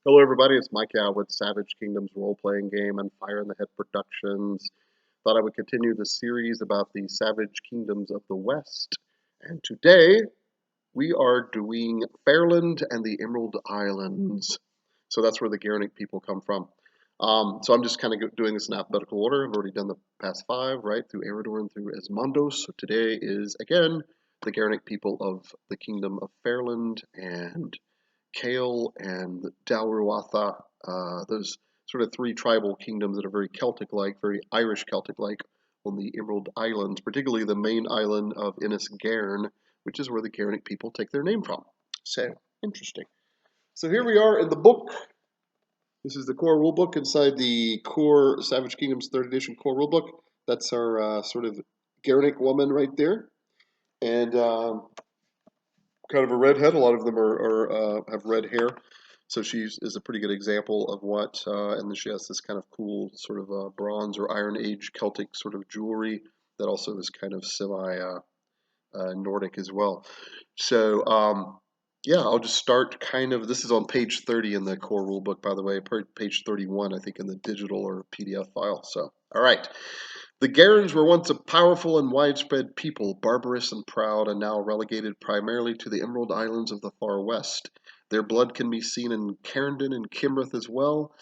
Hello, everybody. It's Mike Cael with Savage Kingdoms role-playing game and Fire in the Head Productions. Thought I would continue the series about the Savage Kingdoms of the West. And today we are doing Faerland and the Emerald Islands. So that's where the Gaernic people come from. So I'm just kind of doing this in alphabetical order. I've already done the past five, right, through Eredor and through Esmondos. So today is, again, the Gaernic people of the Kingdom of Faerland and Cael and Dal Ruatha, those sort of three tribal kingdoms that are very Celtic-like, very Irish Celtic-like on the Emerald Islands, particularly the main island of Innis Gaern, which is where the Gaernic people take their name from. So, interesting. So here we are in the book. This is the core rulebook inside the core Savage Kingdoms 3rd edition core rulebook. That's our sort of Gaernic woman right there. And kind of a redhead. A lot of them have red hair. So she is a pretty good example of what, and then she has this kind of cool sort of bronze or Iron Age Celtic sort of jewelry that also is kind of semi-Nordic as well. So, yeah, I'll just start kind of, this is on page 30 in the core rulebook, by the way, page 31, I think, in the digital or PDF file. So, all right. The Gaerns were once a powerful and widespread people, barbarous and proud, and now relegated primarily to the Emerald Islands of the far west. Their blood can be seen in Caerndon and Kimrith as well,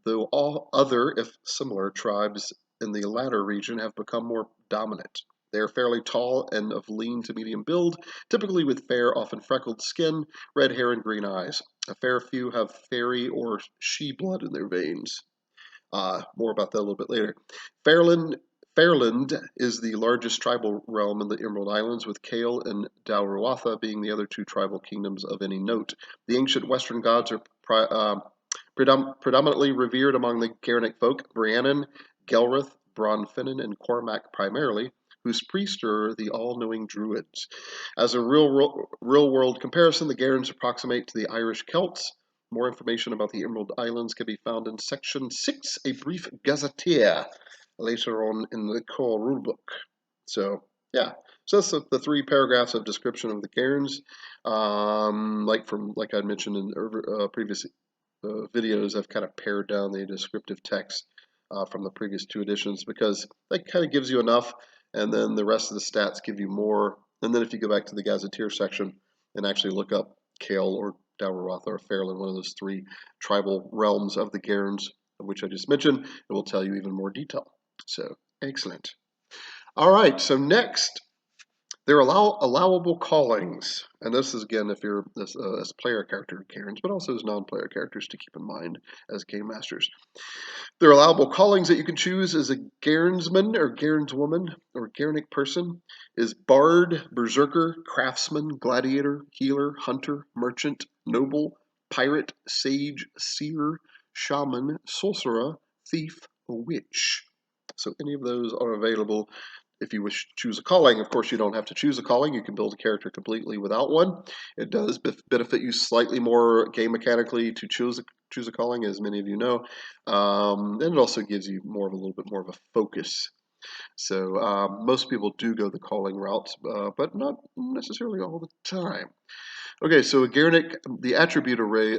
though all other, if similar, tribes in the latter region have become more dominant. They are fairly tall and of lean to medium build, typically with fair, often freckled skin, red hair, and green eyes. A fair few have fairy or she blood in their veins. More about that a little bit later. Faerland is the largest tribal realm in the Emerald Islands, with Cael and Dal Ruatha being the other two tribal kingdoms of any note. The ancient Western gods are predominantly revered among the Gaernic folk, Rhiannon, Gelrith, Bronfinnan, and Cormac primarily, whose priests are the all-knowing druids. As a real-world comparison, the Gaerns approximate to the Irish Celts. More information about the Emerald Islands can be found in Section 6, A Brief Gazetteer, later on in the core rulebook. So, yeah. So that's the three paragraphs of description of the Gaerns. Like I mentioned in previous videos, I've kind of pared down the descriptive text from the previous two editions because that kind of gives you enough, and then the rest of the stats give you more. And then if you go back to the Gazetteer section and actually look up Cael or Dal Ruatha or Faerland, one of those three tribal realms of the Gaerns, which I just mentioned, it will tell you even more detail. So, excellent. All right, so next, there are allowable callings. And this is, again, if you're as player character Gaerns, but also as non-player characters to keep in mind as game masters. There are allowable callings that you can choose as a Gaernsman or Gaernswoman or Gaernic person is Bard, Berserker, Craftsman, Gladiator, Healer, Hunter, Merchant, Noble, Pirate, Sage, Seer, Shaman, Sorcerer, Thief, or Witch. So any of those are available if you wish to choose a calling. Of course, you don't have to choose a calling. You can build a character completely without one. It does benefit you slightly more game mechanically to choose a calling, as many of you know. And it also gives you a little bit more of a focus. So most people do go the calling route, but not necessarily all the time. Okay, so a Gaernic, the attribute array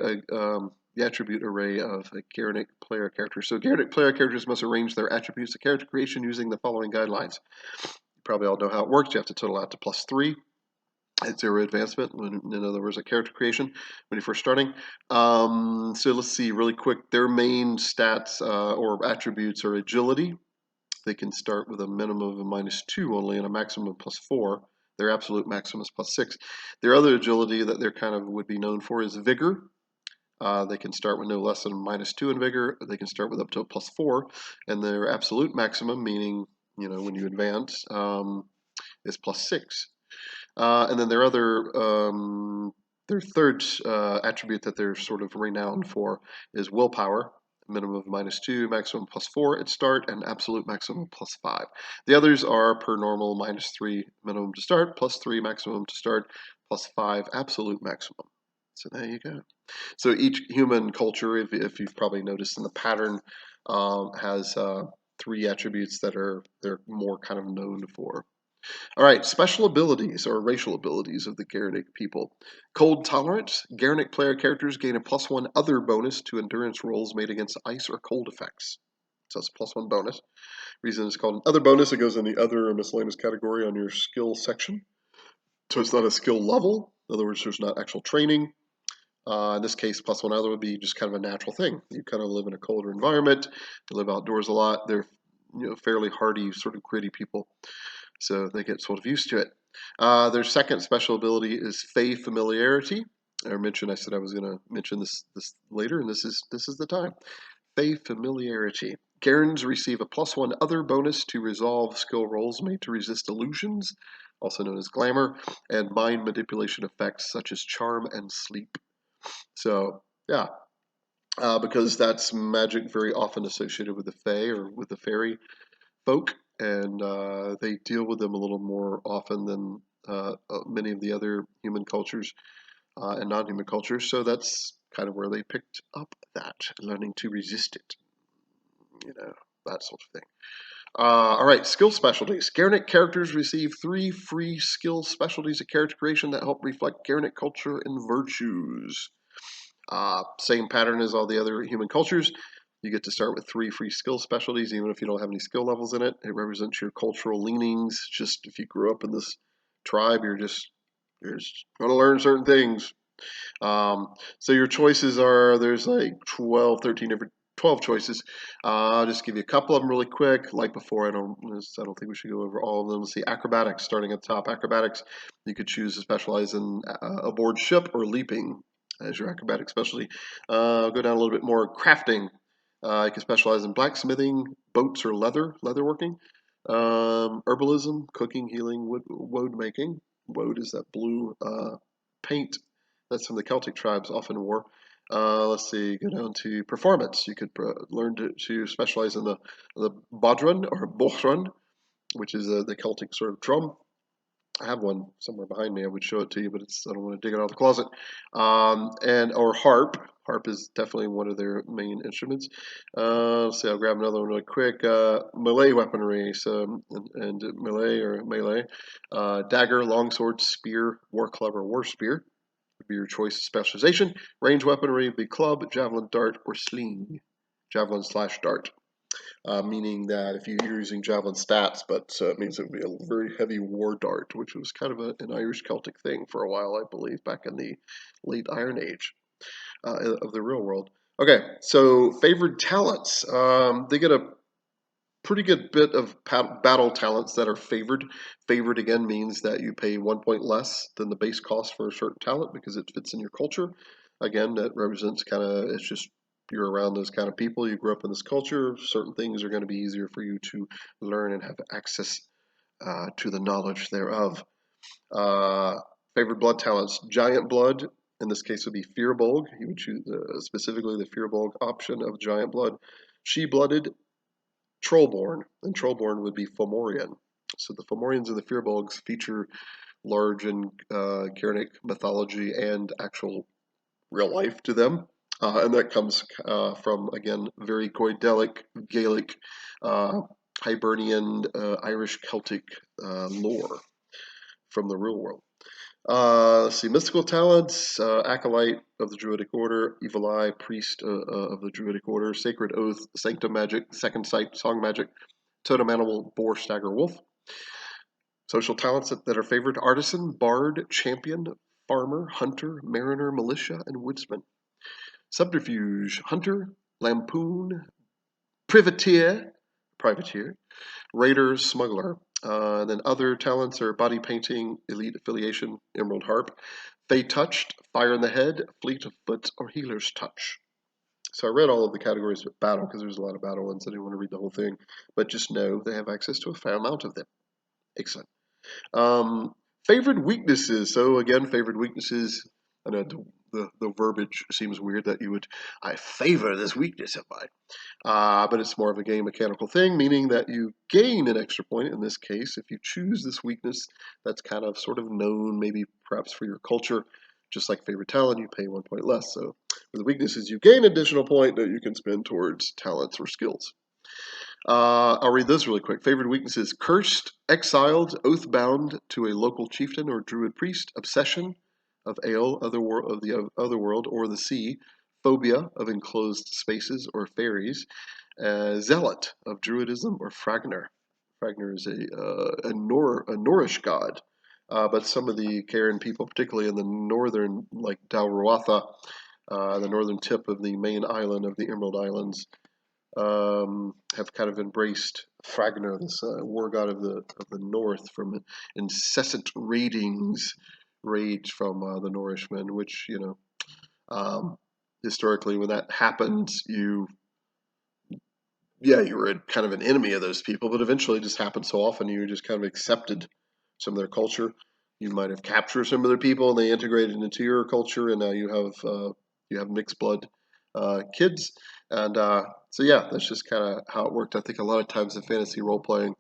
of a Gaernic player character. So Gaernic player characters must arrange their attributes to character creation using the following guidelines. You probably all know how it works. You have to total out to +3 at 0 advancement, in other words, a character creation when you're first starting. So let's see really quick. Their main stats or attributes are agility. They can start with a minimum of a -2 only and a maximum of +4. Their absolute maximum is +6. Their other agility that they're kind of would be known for is vigor. They can start with no less than -2 in vigor. They can start with up to a +4, and their absolute maximum, meaning when you advance, is +6. And then their third attribute that they're sort of renowned for is willpower. Minimum of -2, maximum +4 at start, and absolute maximum +5. The others are per normal -3 minimum to start, +3 maximum to start, +5 absolute maximum. So there you go. So each human culture, if you've probably noticed in the pattern, has 3 attributes that they're more kind of known for. All right, special abilities or racial abilities of the Gaernic people. Cold tolerance. Gaernic player characters gain a +1 other bonus to endurance rolls made against ice or cold effects. So it's a +1 bonus. Reason it's called an other bonus, it goes in the other or miscellaneous category on your skill section. So it's not a skill level. In other words, there's not actual training. In this case, +1 other would be just kind of a natural thing. You kind of live in a colder environment, you live outdoors a lot. They're fairly hardy, sort of gritty people, so they get sort of used to it. Their second special ability is Fey Familiarity. I said I was going to mention this later, and this is the time. Fey Familiarity. Gaerns receive a +1 other bonus to resolve skill rolls made to resist illusions, also known as glamour, and mind manipulation effects such as charm and sleep. So, yeah, because that's magic very often associated with the Fae or with the fairy folk, and they deal with them a little more often than many of the other human cultures and non-human cultures. So that's kind of where they picked up that, learning to resist it, that sort of thing. All right, skill specialties. Gaernic characters receive 3 free skill specialties of character creation that help reflect Gaernic culture and virtues. Same pattern as all the other human cultures. You get to start with 3 free skill specialties, even if you don't have any skill levels in it. It represents your cultural leanings. Just if you grew up in this tribe, you're just going to learn certain things. So your choices are, there's like 12, 13 different 12 choices. I'll just give you a couple of them really quick. Like before, I don't think we should go over all of them. Let's see, acrobatics, starting at the top. Acrobatics, you could choose to specialize in aboard ship or leaping as your acrobatic specialty. Go down a little bit more. Crafting, you can specialize in blacksmithing, boats or leatherworking. Herbalism, cooking, healing, woad making. Woad is that blue paint that's from the Celtic tribes, often wore. Let's see, go down to performance. You could learn to specialize in the bodhrán or bohrán, which is the Celtic sort of drum. I have one somewhere behind me. I would show it to you, but I don't want to dig it out of the closet. Or harp. Harp is definitely one of their main instruments. Let's see, I'll grab another one really quick. Melee weaponry, so and melee. Dagger, longsword, spear, war club, or war spear would be your choice of specialization. Range weaponry would be club, javelin, dart, or sling. Javelin/dart. Meaning that if you're using javelin stats, but it means it would be a very heavy war dart, which was kind of an Irish Celtic thing for a while, I believe, back in the late Iron Age of the real world. Okay, so favored talents. They get a pretty good bit of battle talents that are favored. Favored again means that you pay 1 point less than the base cost for a certain talent because it fits in your culture. Again, that represents it's just you're around those kind of people. You grew up in this culture. Certain things are going to be easier for you to learn and have access to the knowledge thereof. Uh, Favored blood talents: giant blood. In this case, would be Fearbolg. You would choose specifically the Fearbolg option of giant blood. She-blooded, Trollborn, and Trollborn would be Fomorian. So the Fomorians and the Fearbolgs feature large in Gaernic mythology and actual real life to them. And that comes from, again, very Goidelic, Gaelic, Hibernian, Irish Celtic lore from the real world. Let's see, mystical talents: acolyte of the Druidic Order, evil eye, priest of the Druidic Order, sacred oath, sanctum magic, second sight, song magic, totem animal, boar, stagger, wolf. Social talents that are favored: artisan, bard, champion, farmer, hunter, mariner, militia, and woodsman. Subterfuge: hunter, lampoon, privateer, raider, smuggler. Then other talents are body painting, elite affiliation, emerald harp, fey touched, fire in the head, fleet of foot, or healer's touch. So I read all of the categories of battle because there's a lot of battle ones. I didn't want to read the whole thing, but just know they have access to a fair amount of them. Excellent. Favored weaknesses. So again, favored weaknesses. I know the verbiage seems weird that you would, I favor this weakness of mine. But it's more of a game mechanical thing, meaning that you gain an extra point in this case if you choose this weakness that's kind of sort of known, maybe perhaps for your culture. Just like favorite talent, you pay 1 point less. So with the weaknesses, you gain an additional point that you can spend towards talents or skills. I'll read those really quick. Favorite weaknesses: cursed, exiled, oath-bound to a local chieftain or druid priest, obsession of ale, of the other world, or the sea, phobia of enclosed spaces or fairies, zealot of druidism or Fragner. Fragner is a Norrish god, but some of the Gaernic people, particularly in the northern, like Dal Ruatha, the northern tip of the main island of the Emerald Islands, have kind of embraced Fragner, this war god of the north, from incessant rage from the Norrishmen, which historically, when that happens, you were kind of an enemy of those people, but eventually it just happened so often you just kind of accepted some of their culture. You might have captured some of their people and they integrated into your culture, and now you have mixed blood kids, and so yeah, that's just kind of how it worked. I think a lot of times in fantasy role playing,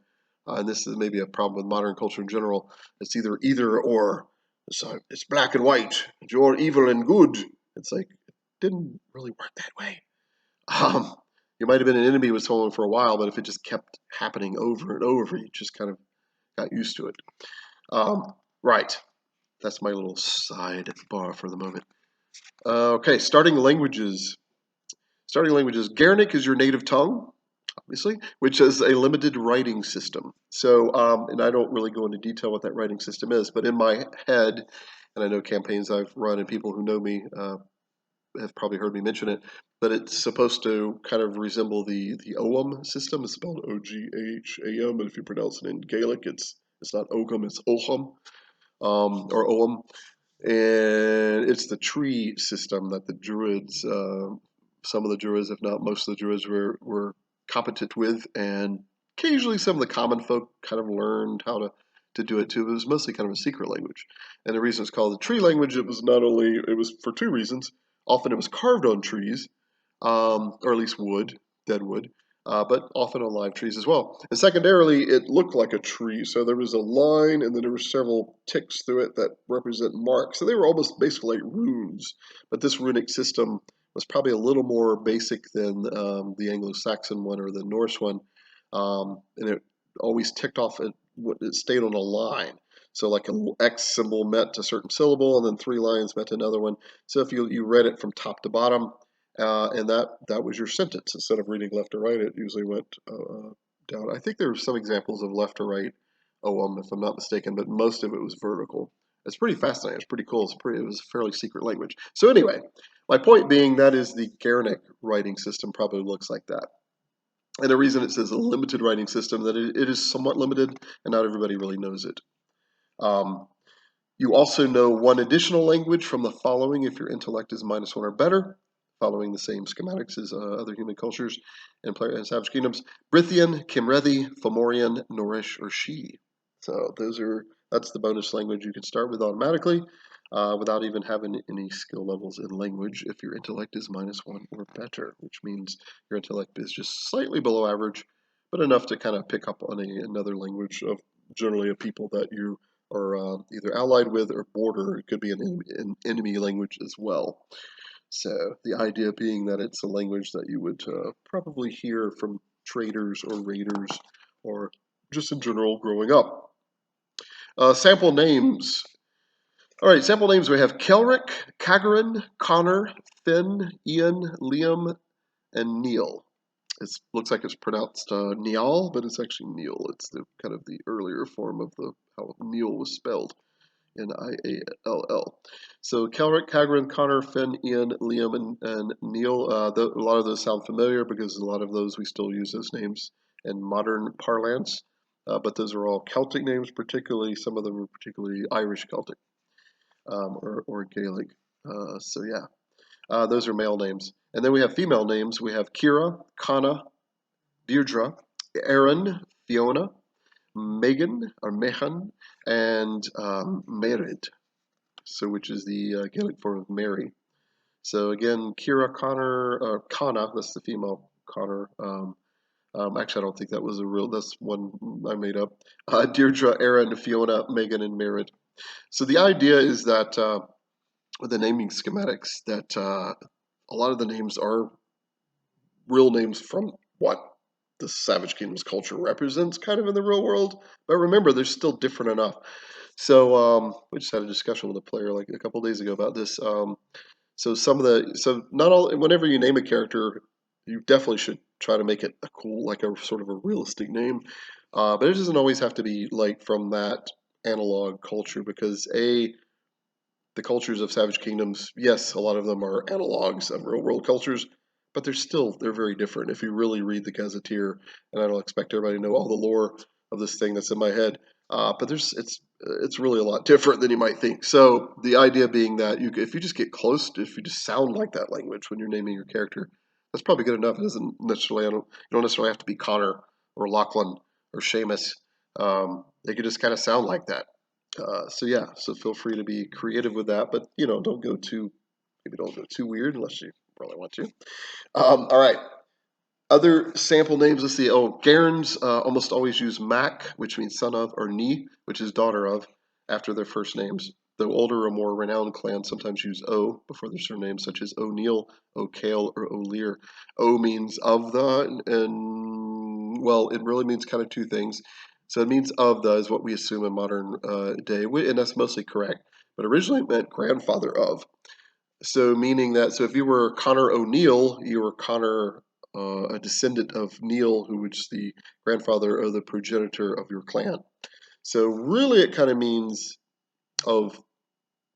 and this is maybe a problem with modern culture in general, it's either or. It's black and white. You're evil and good. It's like it didn't really work that way. Um, you might have been an enemy with someone for a while, but if it just kept happening over and over, you just kind of got used to it. Um, right. That's my little side bar for the moment. Okay, starting languages. Starting languages. Gaernic is your native tongue, obviously, which is a limited writing system. So, and I don't really go into detail what that writing system is, but in my head, and I know campaigns I've run and people who know me have probably heard me mention it, but it's supposed to kind of resemble the Ogham system. It's spelled Ogham, but if you pronounce it in Gaelic, it's not Ogham, it's Ogham, or Ogham, and it's the tree system that the Druids, some of the Druids, if not most of the Druids, were competent with, and occasionally some of the common folk kind of learned how to do it too. It was mostly kind of a secret language, and the reason it's called the tree language, it was for two reasons. Often it was carved on trees, or at least wood, dead wood, but often on live trees as well. And secondarily, it looked like a tree, so there was a line, and then there were several ticks through it that represent marks. So they were almost basically like runes. But this runic system was probably a little more basic than the Anglo-Saxon one or the Norse one, and it always ticked off. It stayed on a line. So like an X symbol meant a certain syllable, and then three lines meant another one. So if you read it from top to bottom, and that was your sentence. Instead of reading left to right, it usually went down. I think there were some examples of left to right, if I'm not mistaken, but most of it was vertical. It's pretty fascinating. It's pretty cool. It was a fairly secret language. So anyway, my point being that is the Gaernic writing system probably looks like that. And the reason it says a limited writing system, that it is somewhat limited, and not everybody really knows it. Um, you also know one additional language from the following if your intellect is -1 or better, following the same schematics as other human cultures and Savage Kingdoms: Brithian, Kimrethi, Fomorian, Norrish, or She. So that's the bonus language you can start with automatically, without even having any skill levels in language if your intellect is -1 or better, which means your intellect is just slightly below average, but enough to kind of pick up on another language of generally a people that you are either allied with or border. It could be an enemy language as well. So the idea being that it's a language that you would probably hear from traders or raiders, or just in general growing up. Sample names. All right, sample names. We have Kelric, Cagarin, Connor, Finn, Ian, Liam, and Neil. It looks like it's pronounced Niall, but it's actually Neil. It's the kind of the earlier form of how Neil was spelled. Niall. So Kelric, Cagarin, Connor, Finn, Ian, Liam, and Neil. A lot of those sound familiar because a lot of those we still use those names in modern parlance. But those are all Celtic names, particularly some of them are particularly Irish Celtic, or Gaelic. So yeah, those are male names. And then we have female names. We have Kira, Kana, Deirdre, Erin, Fiona, Megan or Mehan, and Merid, so which is the Gaelic form of Mary. So again, Kira, Connor, Kana, that's the female Connor. Actually, I don't think that was that's one I made up. Deirdre, Erin, Fiona, Megan, and Merid. So the idea is that with the naming schematics, that a lot of the names are real names from what? the Savage Kingdom's culture represents kind of in the real world. But remember, they're still different enough. So we just had a discussion with a player like a couple days ago about this. So not all whenever you name a character, you definitely should try to make it a cool, like a sort of a realistic name. But it doesn't always have to be like from that analog culture because the cultures of Savage Kingdoms, yes, a lot of them are analogs of real world cultures, but they're very different. If you really read the Gazetteer, and I don't expect everybody to know all the lore of this thing that's in my head, but it's really a lot different than you might think. So the idea being that if you just get close, if you just sound like that language when you're naming your character, that's probably good enough. It doesn't necessarily you don't necessarily have to be Connor or Lachlan or Seamus. They could just kind of sound like that. So yeah, so feel free to be creative with that, but don't go too maybe don't go too weird unless you really want to. All right, other sample names. Let's see. Oh, Gaerns almost always use Mac, which means son of, or Ni, which is daughter of, after their first names. Though older or more renowned clans sometimes use O before their surnames, such as O'Neill, O'Cael, or O'Lear. O means of the, and well, it really means kind of two things. So it means of the is what we assume in modern day, and that's mostly correct. But originally it meant grandfather of. So meaning that, so if you were Connor O'Neill, you were Connor, a descendant of Neil, who was the grandfather or the progenitor of your clan. So really, it kind of means of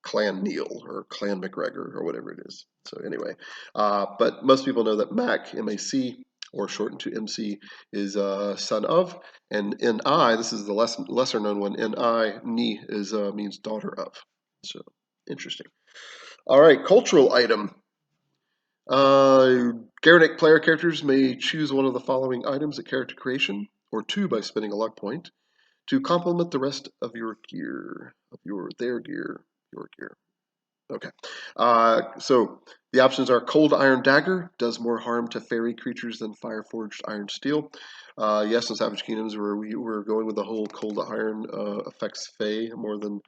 Clan Neil or Clan McGregor or whatever it is. So anyway, but most people know that Mac, M-A-C, or shortened to MC, is son of, and Ni, this is the lesser known one. Ni is means daughter of. So interesting. All right, cultural item. Gaernic player characters may choose one of the following items at character creation, or two by spending a luck point, to complement the rest of your gear, their gear, your gear. Okay. So the options are Cold Iron Dagger, does more harm to fairy creatures than Fire Forged Iron Steel. Yes, in Savage Kingdoms, where we were going with the whole Cold Iron affects Fey more than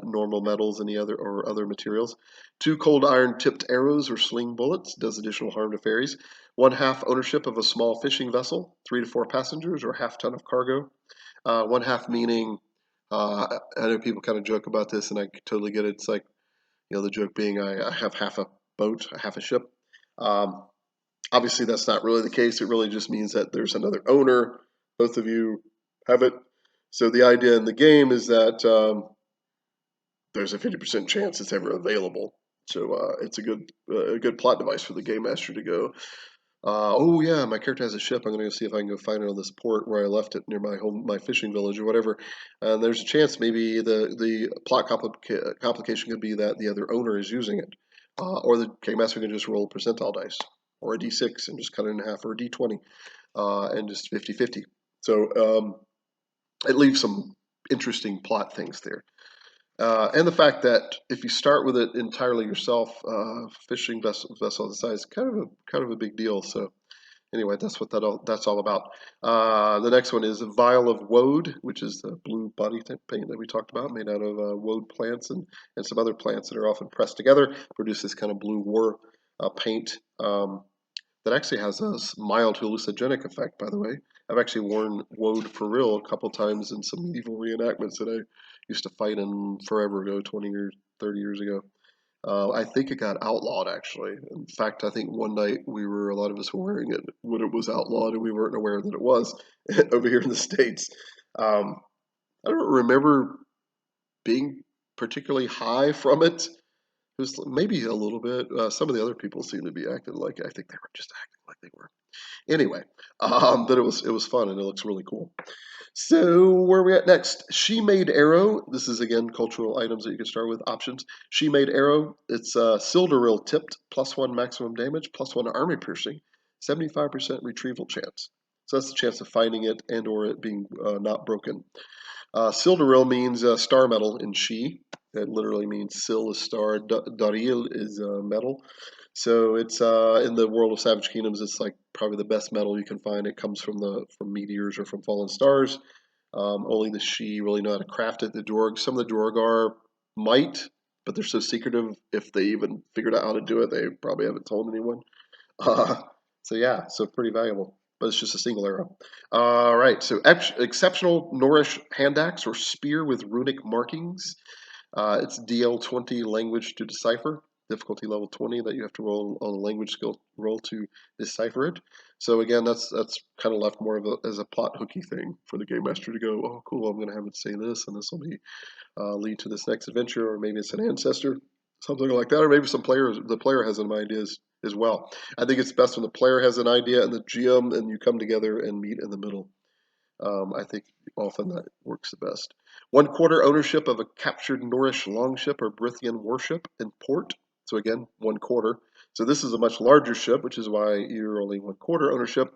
normal metals and other materials. Two Cold Iron tipped arrows or sling bullets, does additional harm to fairies. 1/2 ownership of a small fishing vessel, 3 to 4 passengers or half ton of cargo. 1/2 meaning, I know people kind of joke about this, and I totally get it. It's like, the joke being I have half a boat, half a ship. Um, Obviously, that's not really the case. It really just means that there's another owner. Both of you have it. So the idea in the game is that there's a 50% chance it's ever available. So it's a good plot device for the game master to go, oh yeah, my character has a ship. I'm going to go see if I can go find it on this port where I left it near my fishing village or whatever. And there's a chance maybe the plot complication could be that the other owner is using it, or the game master can just roll percentile dice or a d6 and just cut it in half, or a d20 and just 50-50. So it leaves some interesting plot things there. And the fact that if you start with it entirely yourself, fishing vessel of the size, kind of a big deal. So anyway, that's what that's all about. The next one is a vial of woad, which is the blue body paint that we talked about, made out of woad plants and some other plants that are often pressed together, produce this kind of blue war paint. That actually has a mild hallucinogenic effect, by the way. I've actually worn woad for real a couple times in some medieval reenactments that I used to fight in forever ago, 20 years, 30 years ago. I think it got outlawed, actually. In fact, I think one night a lot of us were wearing it when it was outlawed, and we weren't aware that it was over here in the States. I don't remember being particularly high from it. It was maybe a little bit. Some of the other people seemed to be acting like I think they were just acting like they were. Anyway, but it was fun and it looks really cool. So where are we at next? She Made Arrow. This is again cultural items that you can start with. Options. She Made Arrow. It's Sildaril tipped, +1 maximum damage, +1 armor piercing, 75% retrieval chance. So that's the chance of finding it and or it being not broken. Sildaril means star metal in She. It literally means Sil is star, Daril is metal. So it's in the world of Savage Kingdoms. It's like probably the best metal you can find. It comes from meteors or from fallen stars. Only the She really know how to craft it. Some of the Duergar might, but they're so secretive. If they even figured out how to do it, they probably haven't told anyone. Uh, so yeah, so pretty valuable. but it's just a single arrow. All right, so exceptional Norrish hand axe or spear with runic markings. It's DL20 language to decipher, difficulty level 20 that you have to roll on a language skill roll to decipher it. So again, that's kind of left more of as a plot hooky thing for the game master to go, oh cool, I'm going to have it say this, and this will be lead to this next adventure, or maybe it's an ancestor, something like that, or maybe the player has some ideas as well. I think it's best when the player has an idea and the GM and you come together and meet in the middle. I think often that works the best. 1/4 ownership of a captured Norrish longship or Brithian warship in port. So again, 1/4. So this is a much larger ship, which is why you're only 1/4 ownership.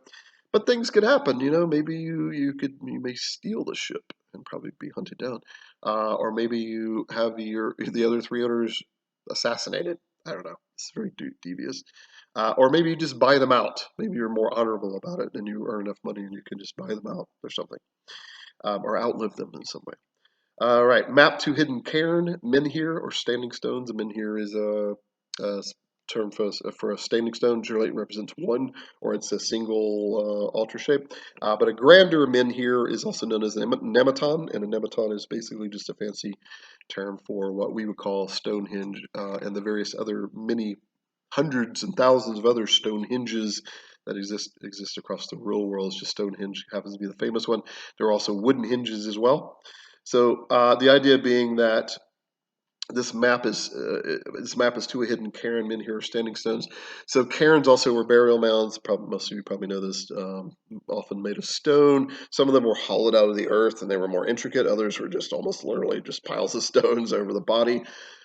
But things could happen, maybe you may steal the ship and probably be hunted down, or maybe you have the other 3 owners assassinated. I don't know. It's very devious. Or maybe you just buy them out. Maybe you're more honorable about it and you earn enough money and you can just buy them out or something, or outlive them in some way. All right, map to Hidden Cairn, Menhir, or Standing Stones. A menhir is a term for a standing stone. Generally, it represents one, or it's a single altar shape. But a grander menhir is also known as a nematon, and a nematon is basically just a fancy term for what we would call Stonehenge and the various other many hundreds and thousands of other Stonehenges that exist across the real world. It's just Stonehenge happens to be the famous one. There are also wooden hinges as well. So the idea being that this map is to a hidden cairn, menhir, standing stones. So cairns also were burial mounds. Most of you probably know this. Often made of stone. Some of them were hollowed out of the earth, and they were more intricate. Others were just almost literally just piles of stones over the body.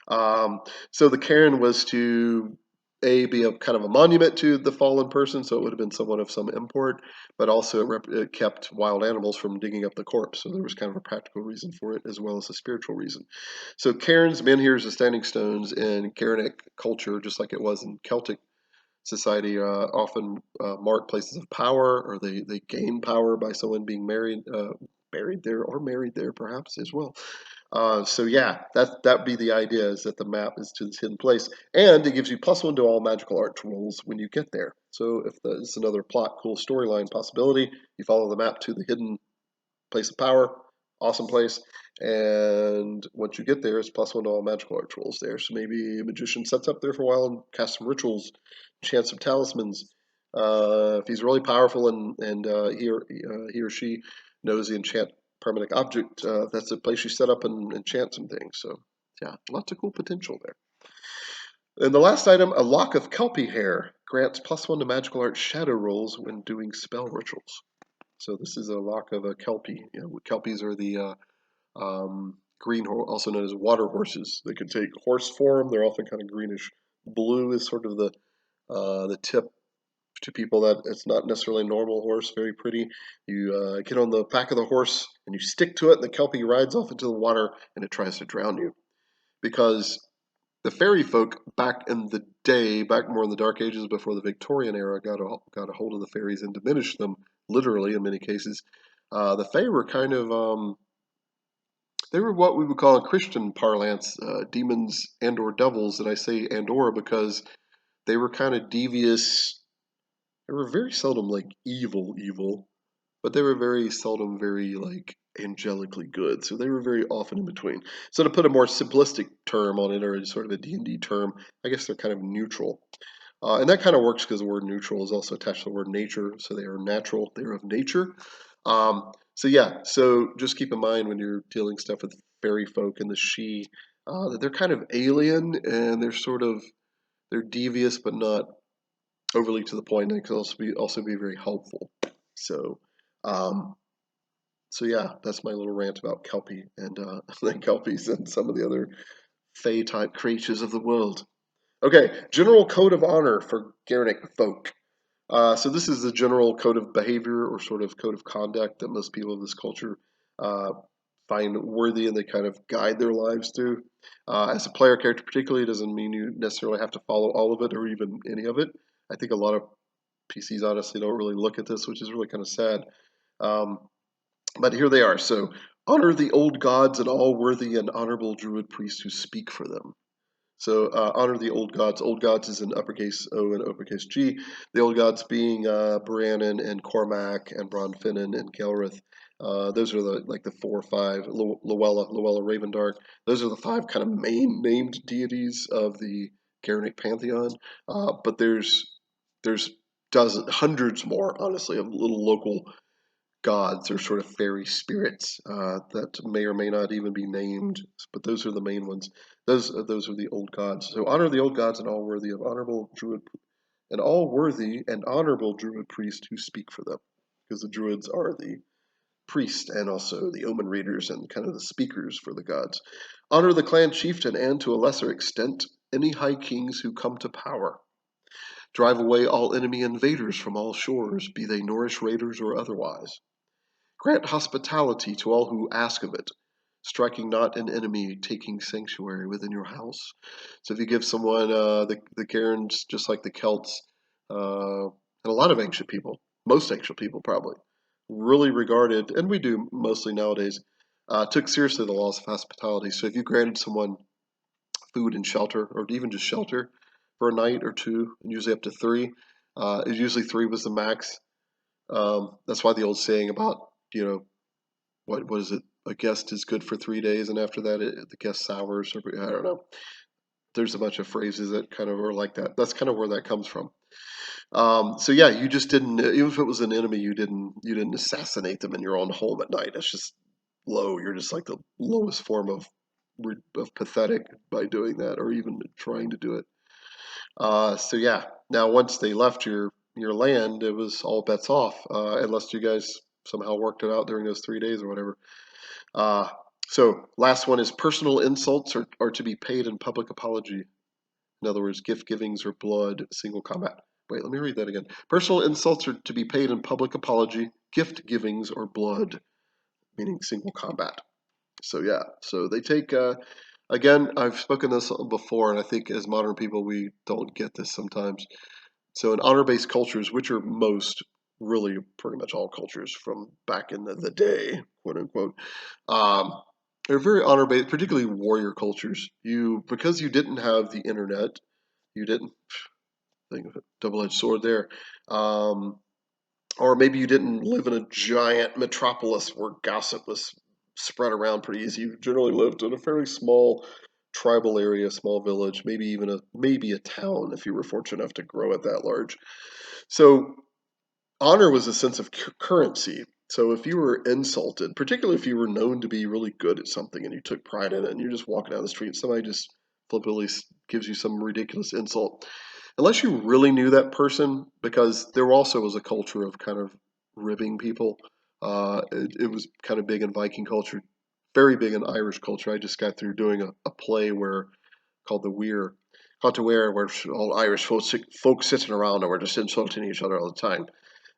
So the cairn was to be a kind of a monument to the fallen person, so it would have been somewhat of some import, but also it kept wild animals from digging up the corpse. So there was kind of a practical reason for it as well as a spiritual reason. So cairns, menhirs, and standing stones in Gaernic culture, just like it was in Celtic society, often mark places of power, or they gain power by someone being buried there or married there, perhaps as well. So yeah, that'd be the idea, is that the map is to this hidden place, and it gives you +1 to all magical arts rolls when you get there. So if it's another plot, cool storyline possibility, you follow the map to the hidden place of power, awesome place, and once you get there, it's +1 to all magical arts rolls there. So maybe a magician sets up there for a while and casts some rituals, chants some talismans. If he's really powerful and he or she knows the enchant permanent object, that's a place you set up and enchant some things. So yeah, lots of cool potential there. And the last item, a lock of kelpie hair, grants +1 to magical arts shadow rolls when doing spell rituals. So this is a lock of a kelpie. Kelpies are the green, also known as water horses. They can take horse form. They're often kind of greenish blue is sort of the tip to people that it's not necessarily a normal horse, very pretty. You get on the back of the horse and you stick to it, and the kelpie rides off into the water and it tries to drown you. Because the fairy folk back in the day, back more in the Dark Ages before the Victorian era, got a hold of the fairies and diminished them, literally in many cases. The Fae were kind of they were what we would call in Christian parlance demons and or devils, and I say and or because they were kind of devious. They were very seldom like evil, but they were very seldom very like angelically good. So they were very often in between. So to put a more simplistic term on it, or sort of a D&D term, I guess they're kind of neutral. And that kind of works because the word neutral is also attached to the word nature. So they are natural. They are of nature. So yeah, so just keep in mind when you're dealing stuff with fairy folk and the she, that they're kind of alien and they're devious but not overly to the point. They can also be very helpful. So um, so yeah, that's my little rant about Kelpie and the Kelpies and some of the other Fey type creatures of the world. Okay, general code of honor for Gaernic folk. So this is the general code of behavior or sort of code of conduct that most people of this culture uh, find worthy and they kind of guide their lives through. As a player character, particularly, doesn't mean you necessarily have to follow all of it or even any of it. I think a lot of PCs honestly don't really look at this, which is really kind of sad. Um, but here they are. So honor the old gods and all worthy and honorable druid priests who speak for them. So honor the old gods. Old gods is in uppercase O and uppercase G. The old gods being Brannon and Cormac and Bronfinnan and Gelrith. Those are the 4 or 5. Luella, Ravendark. Those are the 5 kind of main named deities of the Gaernic pantheon. But there's hundreds more, honestly, of little local gods or sort of fairy spirits that may or may not even be named, but those are the main ones. Those are the old gods. So honor the old gods and all worthy of honorable druid and all worthy and honorable druid priests who speak for them, because the druids are the priests and also the omen readers and kind of the speakers for the gods. Honor the clan chieftain and, to a lesser extent, any high kings who come to power. Drive away all enemy invaders from all shores, be they Norrish raiders or otherwise. Grant hospitality to all who ask of it, striking not an enemy, taking sanctuary within your house. So if you give someone, the Gaerns, just like the Celts, and a lot of ancient people, most ancient people probably, really regarded, and we do mostly nowadays, took seriously the laws of hospitality. So if you granted someone food and shelter, or even just shelter for a night or two, and usually up to 3, usually 3 was the max. That's why the old saying about, what is it? A guest is good for 3 days, and after that, the guest sours. Or I don't know. There's a bunch of phrases that kind of are like that. That's kind of where that comes from. So yeah, you just didn't. Even if it was an enemy, you didn't assassinate them in your own home at night. That's just low. You're just like the lowest form of pathetic by doing that, or even trying to do it. So yeah, now once they left your land, it was all bets off, unless you guys somehow worked it out during those 3 days or whatever. Uh, so last one is personal insults are to be paid in public apology. In other words, gift givings or blood, single combat. Wait, let me read that again. Personal insults are to be paid in public apology, gift givings or blood, meaning single combat. So yeah, so they take. Again, I've spoken this before, and I think as modern people we don't get this sometimes. So in honor-based cultures, which are most, really pretty much all cultures from back in the day, quote unquote, um, they're very honor-based, particularly warrior cultures. Because you didn't have the internet, you didn't think of a double-edged sword there. Or maybe you didn't live in a giant metropolis where gossip was spread around pretty easy. You generally lived in a fairly small tribal area, small village, maybe a town if you were fortunate enough to grow it that large. So honor was a sense of currency. So if you were insulted, particularly if you were known to be really good at something and you took pride in it, and you're just walking down the street, and somebody just flippantly gives you some ridiculous insult, unless you really knew that person, because there also was a culture of kind of ribbing people. It was kind of big in Viking culture, very big in Irish culture. I just got through doing a play called the Weir, called to Weir, where all Irish folks sitting around and we're just insulting each other all the time.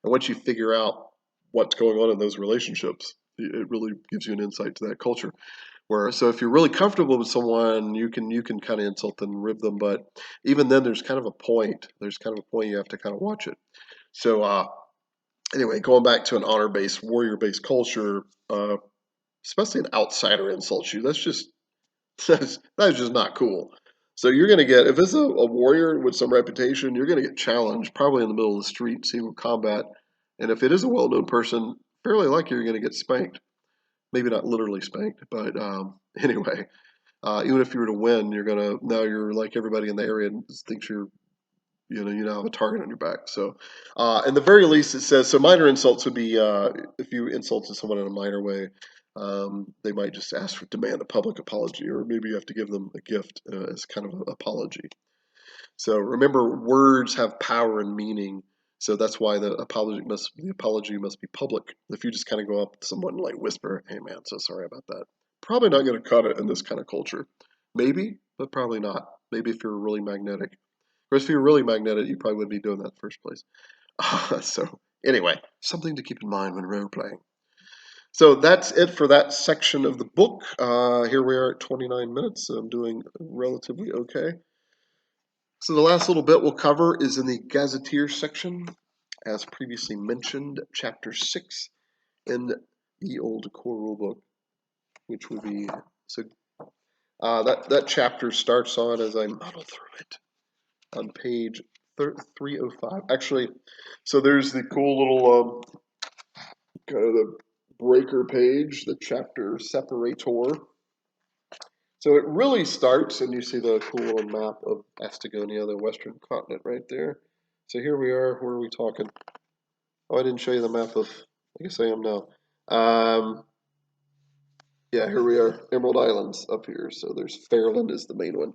And once you figure out what's going on in those relationships, it really gives you an insight to that culture. Where so if you're really comfortable with someone, you can kind of insult them and rib them, but even then, there's kind of a point. There's kind of a point you have to kind of watch it. So anyway, going back to an honor-based, warrior-based culture, especially an outsider insults you, that's just not cool. So you're going to get, if it's a warrior with some reputation, you're going to get challenged probably in the middle of the street, single combat. And if it is a well-known person, fairly likely you're going to get spanked. Maybe not literally spanked, but anyway, even if you were to win, now you're like everybody in the area thinks you now have a target on your back. So, in the very least, it says so. Minor insults would be if you insulted someone in a minor way, they might just demand a public apology, or maybe you have to give them a gift as kind of an apology. So remember, words have power and meaning. So that's why the apology must be public. If you just kind of go up to someone and like whisper, "Hey man, so sorry about that," probably not going to cut it in this kind of culture. Maybe, but probably not. Maybe if you're really magnetic. Of course, if you're really magnetic, you probably wouldn't be doing that in the first place. So anyway, something to keep in mind when role playing. So that's it for that section of the book. Here we are at 29 minutes. I'm doing relatively okay. So the last little bit we'll cover is in the Gazetteer section, as previously mentioned, Chapter 6 in the old core rulebook, which would be so. That chapter starts on, as I muddle through it, on page 305. Actually, so there's the cool little kind of the breaker page, the chapter separator. So it really starts, and you see the cool little map of Astagonia, the western continent right there. So here we are. Where are we talking? Oh, I didn't show you the map of, I guess I am now. Yeah, here we are, Emerald Islands up here. So there's Faerland is the main one.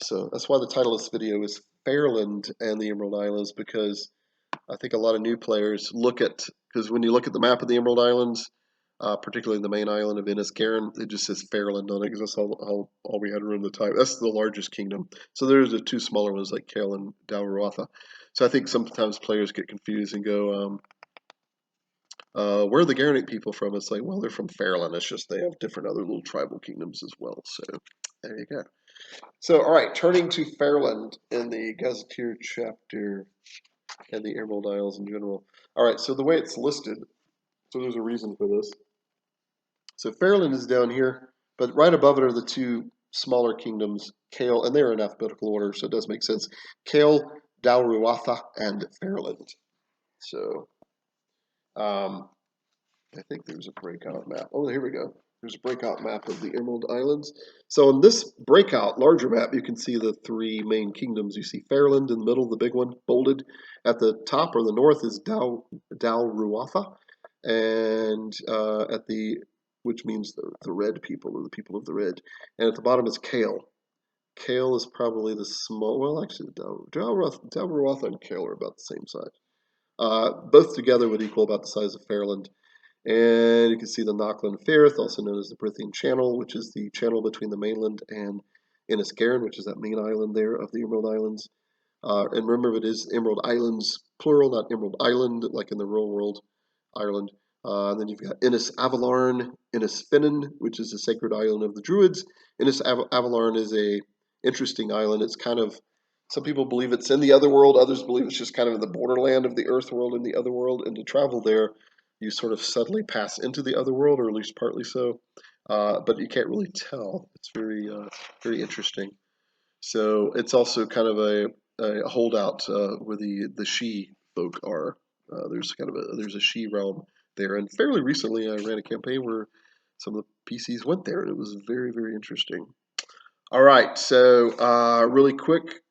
So that's why the title of this video is Faerland and the Emerald Islands, because I think a lot of new players look at, because when you look at the map of the Emerald Islands, particularly the main island of Innis Gaern, it just says Faerland on it because that's all we had room to type. That's the largest kingdom. So there's the two smaller ones like Cael and Dal Ruatha. So I think sometimes players get confused and go, where are the Gaernic people from? It's like, well, they're from Faerland. It's just they have different other little tribal kingdoms as well. So there you go. So, all right, turning to Faerland in the Gazetteer chapter and the Emerald Isles in general. All right, so the way it's listed, so there's a reason for this. So Faerland is down here, but right above it are the two smaller kingdoms, Cael, and they're in alphabetical order, so it does make sense. Cael, Dal Ruatha, and Faerland. So, I think there's a breakout map. Oh, here we go. There's a breakout map of the Emerald Islands. So in this breakout, larger map, you can see the three main kingdoms. You see Faerland in the middle, the big one, bolded. At the top or the north is Dal Ruatha, and at the, which means the red people, or the people of the red. And at the bottom is Cael. Cael is probably the small, well, actually, Dal Ruatha and Cael are about the same size. Both together would equal about the size of Faerland. And you can see the Nachlan Firth, also known as the Brithian Channel, which is the channel between the mainland and Innis Gaern, which is that main island there of the Emerald Islands. And remember, it is Emerald Islands, plural, not Emerald Island, like in the real world, Ireland. And then you've got Innis Avalarn, Innis Finnan, which is the sacred island of the Druids. Innis Avalarn is a interesting island. It's kind of, some people believe it's in the other world, others believe it's just kind of in the borderland of the Earth world in the other world. And to travel there, you sort of subtly pass into the other world, or at least partly so, but you can't really tell. It's very interesting. So it's also kind of a holdout where the She folk are. There's a She realm there, and fairly recently I ran a campaign where some of the PCs went there, and it was very interesting. All right, so really quick.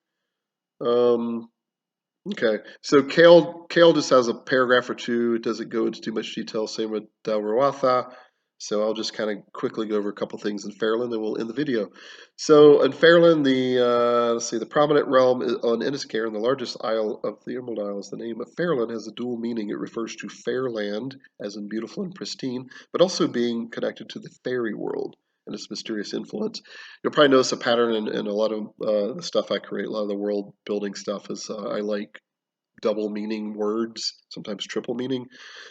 Okay, so Cael just has a paragraph or two. It doesn't go into too much detail. Same with Dal Ruatha. So I'll just kind of quickly go over a couple things in Faerland, and we'll end the video. So in Faerland, the prominent realm is on Innis Gaern, the largest isle of the Emerald Isles. The name of Faerland has a dual meaning. It refers to fair land, as in beautiful and pristine, but also being connected to the fairy world and its mysterious influence. You'll probably notice a pattern in a lot of the stuff I create. A lot of the world building stuff is I like double meaning words, sometimes triple meaning.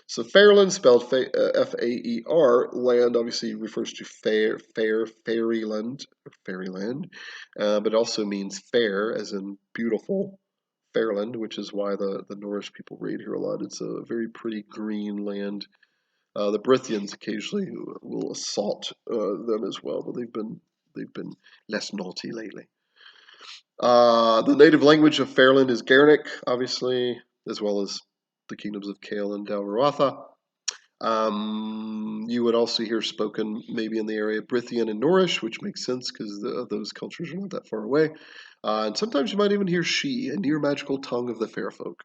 So Faerland, spelled F-A-E-R, land obviously refers to fairyland, but it also means fair, as in beautiful. Faerland, which is why the Norse people raid here a lot. It's a very pretty green land. The Brithians occasionally will assault them as well, but they've been less naughty lately. The native language of Faerland is Gaernic, obviously, as well as the kingdoms of Cael and Dal Ruatha. You would also hear spoken maybe in the area Brithian and Norrish, which makes sense because those cultures are not that far away. And sometimes you might even hear She, a near magical tongue of the fair folk,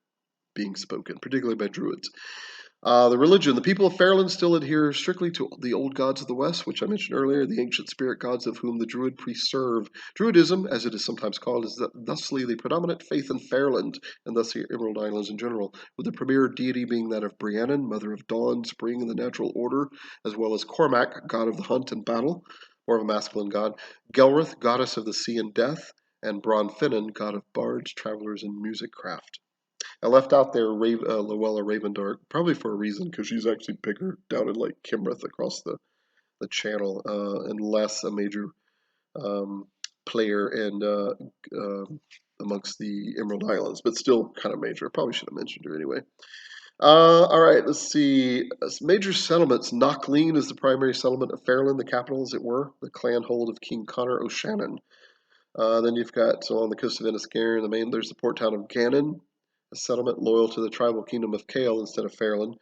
being spoken, particularly by Druids. The religion. The people of Faerland still adhere strictly to the old gods of the West, which I mentioned earlier, the ancient spirit gods of whom the Druid priests serve. Druidism, as it is sometimes called, is thusly the predominant faith in Faerland, and thus the Emerald Islands in general, with the premier deity being that of Briannan, mother of dawn, spring, and the natural order, as well as Cormac, god of the hunt and battle, more of a masculine god, Gelrith, goddess of the sea and death, and Bronfinnan, god of bards, travelers, and music craft. I left out there Luella Ravendark, probably for a reason, because she's actually bigger down in like Kimrith across the channel, and less a major player and amongst the Emerald Islands, but still kind of major. I probably should have mentioned her anyway. All right, let's see. Major settlements. Knockleen is the primary settlement of Faerland, the capital, as it were, the clan hold of King Conor O'Shannon. Then you've got, so on the coast of Innis Gaern, there's the port town of Gannon, a settlement loyal to the tribal kingdom of Cael instead of Faerland.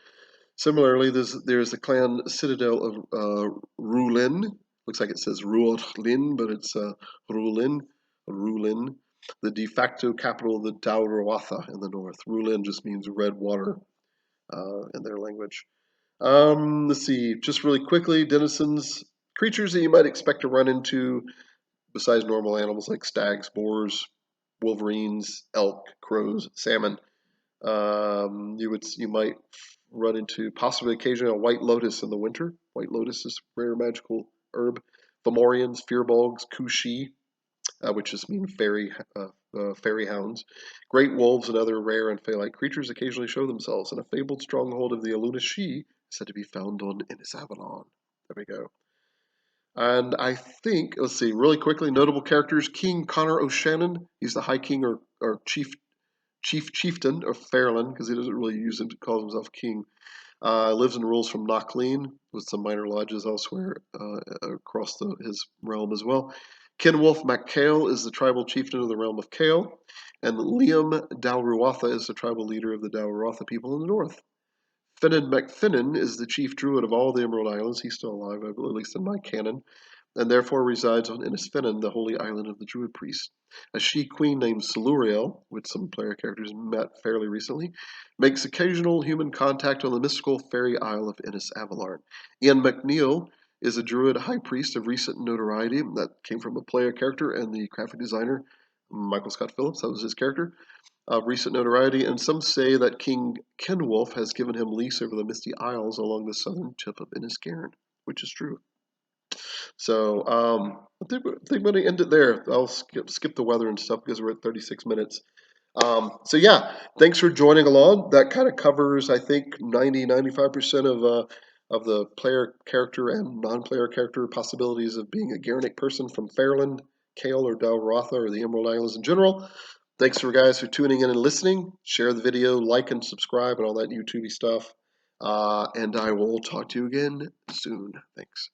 Similarly, there's the clan citadel of Rulin. Looks like it says Ruolin, but it's Rulin. Rulin, the de facto capital of the Dal Ruatha in the north. Rulin just means red water in their language. Let's see, just really quickly, denizens, creatures that you might expect to run into besides normal animals like stags, boars, wolverines, elk, crows, salmon. You might run into possibly occasionally a white lotus in the winter. White lotus is a rare magical herb. Fomorians, fearbolgs, kushi, which just mean fairy hounds. Great wolves and other rare and fey-like creatures occasionally show themselves, and a fabled stronghold of the Aluna She is said to be found on Innis Avalon. There we go. And I think, let's see, really quickly, notable characters. King Conor O'Shannon, he's the High King or Chieftain of Faerland, because he doesn't really use it to call himself king. Lives and rules from Knockleen, with some minor lodges elsewhere across his realm as well. Kinwulf Cael is the tribal chieftain of the realm of Cael, and Liam Dal Ruatha is the tribal leader of the Dal Ruatha people in the north. Finan MacFinnan is the chief druid of all the Emerald Islands. He's still alive, at least in my canon, and therefore resides on Innis Finan, the holy island of the druid priests. A she-queen named Siluriel, which some player characters met fairly recently, makes occasional human contact on the mystical fairy isle of Innis Avalon. Ian McNeil is a druid high priest of recent notoriety that came from a player character and the graphic designer Michael Scott Phillips. That was his character of recent notoriety, and some say that King Kinwulf has given him lease over the Misty Isles along the southern tip of Innis Gaern, which is true. So I think I'm going to end it there. I'll skip the weather and stuff because we're at 36 minutes. So yeah, thanks for joining along. That kind of covers, I think, 95% of the player character and non-player character possibilities of being a Gaernic person from Faerland, Cael, or Dal Ruatha, or the Emerald Islands in general. Thanks for guys for tuning in and listening. Share the video, like and subscribe, and all that YouTubey stuff. And I will talk to you again soon. Thanks.